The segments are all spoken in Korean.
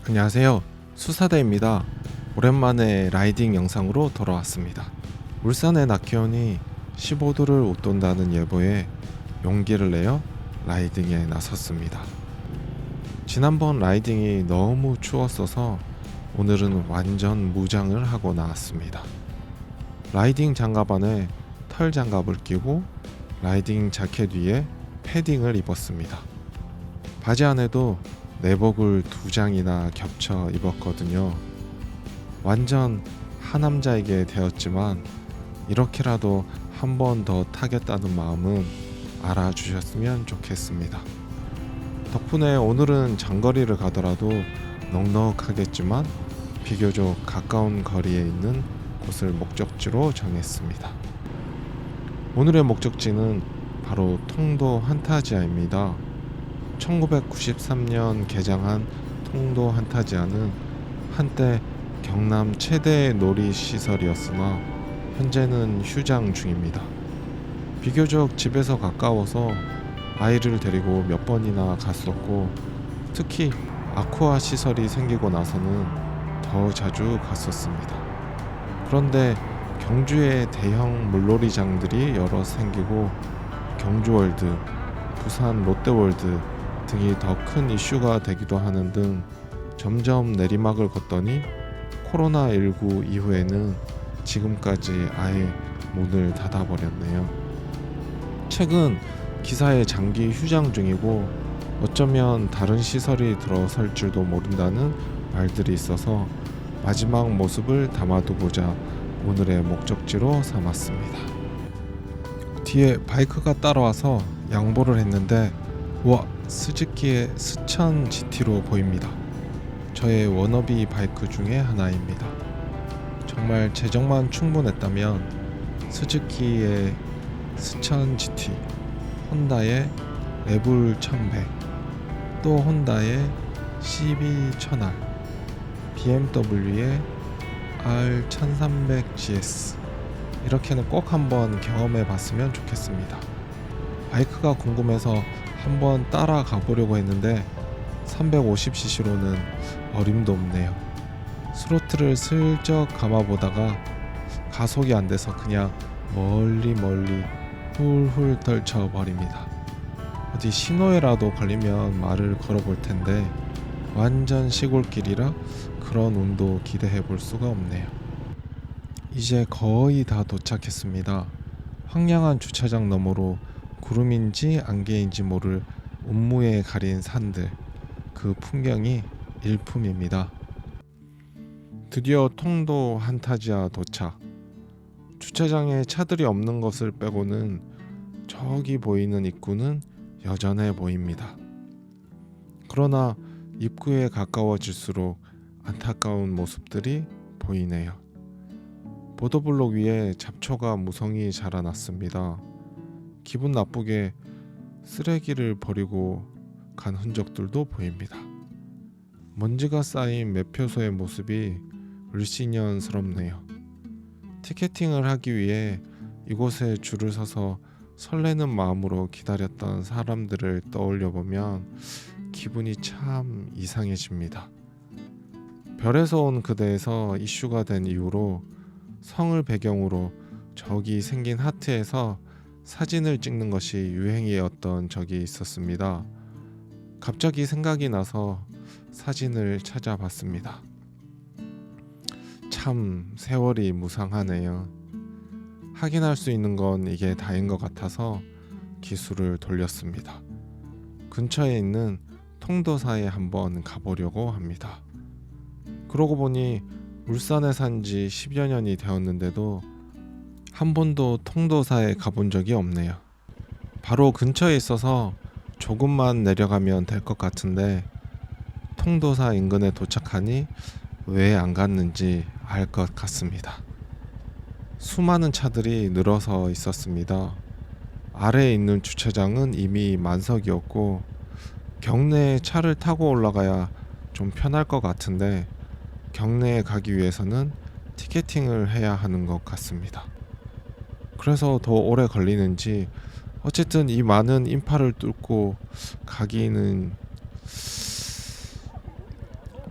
안녕하세요. 수사대입니다. 오랜만에 라이딩 영상으로 돌아왔습니다. 울산의 낙해온이 15도를 웃돈다는 예보에 용기를 내어 라이딩에 나섰습니다. 지난번 라이딩이 너무 추웠어서 오늘은 완전 무장을 하고 나왔습니다. 라이딩 장갑 안에 털 장갑을 끼고 라이딩 자켓 위에 패딩을 입었습니다. 바지 안에도 내복을 2장이나 겹쳐 입었거든요. 완전 하남자에게 되었지만 이렇게라도 한 번 더 타겠다는 마음은 알아주셨으면 좋겠습니다. 덕분에 오늘은 장거리를 가더라도 넉넉하겠지만 비교적 가까운 거리에 있는 곳을 목적지로 정했습니다. 오늘의 목적지는 바로 통도 환타지아입니다. 1993년 개장한 통도 환타지아는 한때 경남 최대의 놀이시설이었으나 현재는 휴장 중입니다. 비교적 집에서 가까워서 아이를 데리고 몇 번이나 갔었고, 특히 아쿠아 시설이 생기고 나서는 더 자주 갔었습니다. 그런데 경주에 대형 물놀이장들이 여러 생기고 경주월드, 부산 롯데월드 등이 더 큰 이슈가 되기도 하는 등 점점 내리막을 걷더니 코로나19 이후에는 지금까지 아예 문을 닫아버렸네요. 최근 기사에 장기 휴장 중이고 어쩌면 다른 시설이 들어설 줄도 모른다는 말들이 있어서 마지막 모습을 담아두고자 오늘의 목적지로 삼았습니다. 뒤에 바이크가 따라와서 양보를 했는데 와, 스즈키의 스천 GT로 보입니다. 저의 워너비 바이크 중에 하나입니다. 정말 재정만 충분했다면 스즈키의 스천 GT, 혼다의 레블 1100, 또 혼다의 CB1000R, BMW의 R1300GS 이렇게는 꼭 한번 경험해 봤으면 좋겠습니다. 바이크가 궁금해서 한번 따라가 보려고 했는데 350cc로는 어림도 없네요. 스로틀을 슬쩍 감아보다가 가속이 안 돼서 그냥 멀리 훌훌 떨쳐 버립니다. 어디 신호에라도 걸리면 말을 걸어볼 텐데 완전 시골길이라 그런 운도 기대해 볼 수가 없네요. 이제 거의 다 도착했습니다. 황량한 주차장 너머로 구름인지 안개인지 모를 운무에 가린 산들, 그 풍경이 일품입니다. 드디어 통도 환타지아 도착. 주차장에 차들이 없는 것을 빼고는 저기 보이는 입구는 여전해 보입니다. 그러나 입구에 가까워질수록 안타까운 모습들이 보이네요. 보도블록 위에 잡초가 무성히 자라났습니다. 기분 나쁘게 쓰레기를 버리고 간 흔적들도 보입니다. 먼지가 쌓인 매표소의 모습이 을씨년스럽네요. 티켓팅을 하기 위해 이곳에 줄을 서서 설레는 마음으로 기다렸던 사람들을 떠올려 보면 기분이 참 이상해집니다. 별에서 온 그대에서 이슈가 된 이후로 성을 배경으로 저기 생긴 하트에서 사진을 찍는 것이 유행이었던 적이 있었습니다. 갑자기 생각이 나서 사진을 찾아봤습니다. 참 세월이 무상하네요. 확인할 수 있는 건 이게 다인 것 같아서 기술을 돌렸습니다. 근처에 있는 통도사에 한번 가보려고 합니다. 그러고 보니 울산에 산 지 10여 년이 되었는데도 한 번도 통도사에 가본 적이 없네요. 바로 근처에 있어서 조금만 내려가면 될 것 같은데 통도사 인근에 도착하니 왜 안 갔는지 알 것 같습니다. 수많은 차들이 늘어서 있었습니다. 아래에 있는 주차장은 이미 만석이었고 경내에 차를 타고 올라가야 좀 편할 것 같은데 경내에 가기 위해서는 티켓팅을 해야 하는 것 같습니다. 그래서 더 오래 걸리는지 어쨌든 이 많은 인파를 뚫고 가기는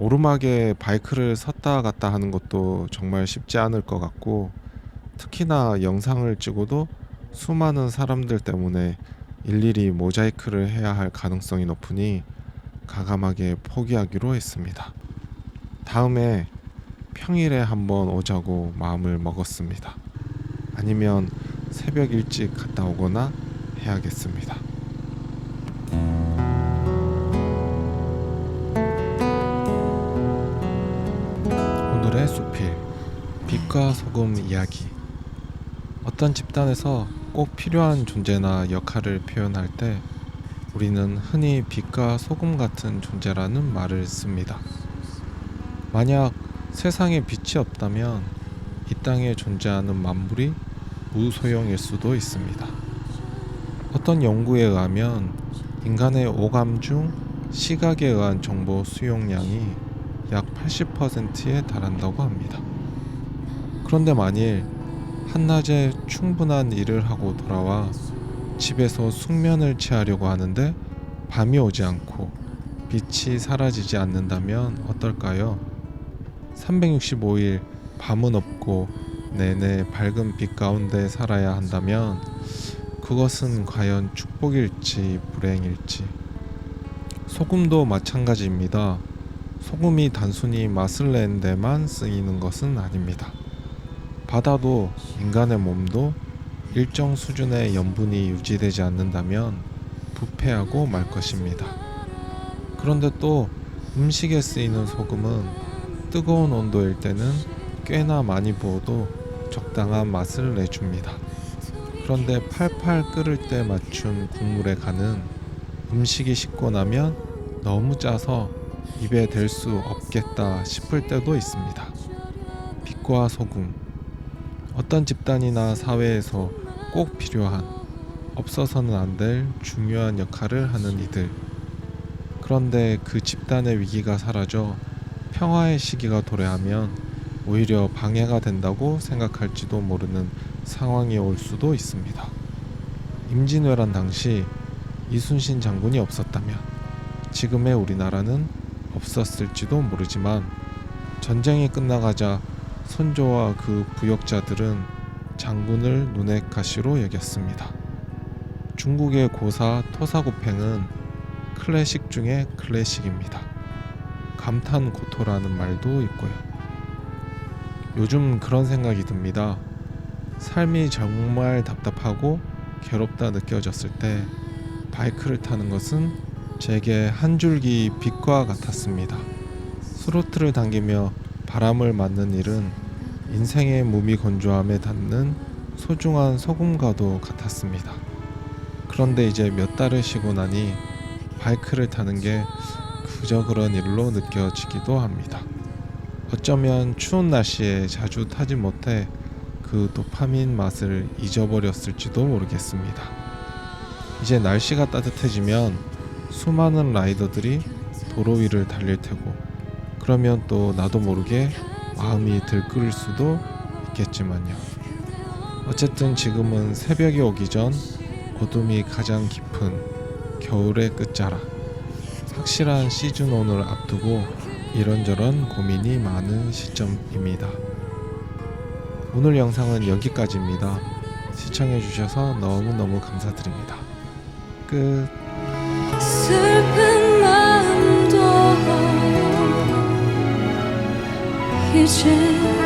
오르막에 바이크를 섰다 갔다 하는 것도 정말 쉽지 않을 것 같고, 특히나 영상을 찍어도 수많은 사람들 때문에 일일이 모자이크를 해야 할 가능성이 높으니 가감하게 포기하기로 했습니다. 다음에 평일에 한번 오자고 마음을 먹었습니다. 아니면 새벽 일찍 갔다 오거나 해야겠습니다. 오늘의 수필, 빛과 소금 이야기. 어떤 집단에서 꼭 필요한 존재나 역할을 표현할 때 우리는 흔히 빛과 소금 같은 존재라는 말을 씁니다. 만약 세상에 빛이 없다면 이 땅에 존재하는 만물이 무소용일 수도 있습니다. 어떤 연구에 의하면 인간의 오감 중 시각에 의한 정보 수용량이 약 80%에 달한다고 합니다. 그런데 만일 한낮에 충분한 일을 하고 돌아와 집에서 숙면을 취하려고 하는데 밤이 오지 않고 빛이 사라지지 않는다면 어떨까요? 365일 밤은 없고 내내 밝은 빛 가운데 살아야 한다면 그것은 과연 축복일지 불행일지. 소금도 마찬가지입니다. 소금이 단순히 맛을 내는 데만 쓰이는 것은 아닙니다. 바다도 인간의 몸도 일정 수준의 염분이 유지되지 않는다면 부패하고 말 것입니다. 그런데 또 음식에 쓰이는 소금은 뜨거운 온도일 때는 꽤나 많이 부어도 적당한 맛을 내줍니다. 그런데 팔팔 끓을 때 맞춘 국물의 간은 음식이 식고 나면 너무 짜서 입에 댈 수 없겠다 싶을 때도 있습니다. 빛과 소금, 어떤 집단이나 사회에서 꼭 필요한, 없어서는 안 될 중요한 역할을 하는 이들. 그런데 그 집단의 위기가 사라져 평화의 시기가 도래하면 오히려 방해가 된다고 생각할지도 모르는 상황이 올 수도 있습니다. 임진왜란 당시 이순신 장군이 없었다면 지금의 우리나라는 없었을지도 모르지만, 전쟁이 끝나가자 선조와 그 부역자들은 장군을 눈의 가시로 여겼습니다. 중국의 고사 토사구팽은 클래식 중에 클래식입니다. 감탄고토라는 말도 있고요. 요즘 그런 생각이 듭니다. 삶이 정말 답답하고 괴롭다 느껴졌을 때 바이크를 타는 것은 제게 한 줄기 빛과 같았습니다. 스로틀을 당기며 바람을 맞는 일은 인생의 무미건조함에 닿는 소중한 소금과도 같았습니다. 그런데 이제 몇 달을 쉬고 나니 바이크를 타는 게 그저 그런 일로 느껴지기도 합니다. 어쩌면 추운 날씨에 자주 타지 못해 그 도파민 맛을 잊어버렸을지도 모르겠습니다. 이제 날씨가 따뜻해지면 수많은 라이더들이 도로 위를 달릴 테고, 그러면 또 나도 모르게 마음이 들끓을 수도 있겠지만요. 어쨌든 지금은 새벽이 오기 전 어둠이 가장 깊은 겨울의 끝자락, 확실한 시즌온을 앞두고 이런저런 고민이 많은 시점입니다. 오늘 영상은 여기까지입니다. 시청해주셔서 너무너무 감사드립니다. 끝. 슬픈 마음도 이제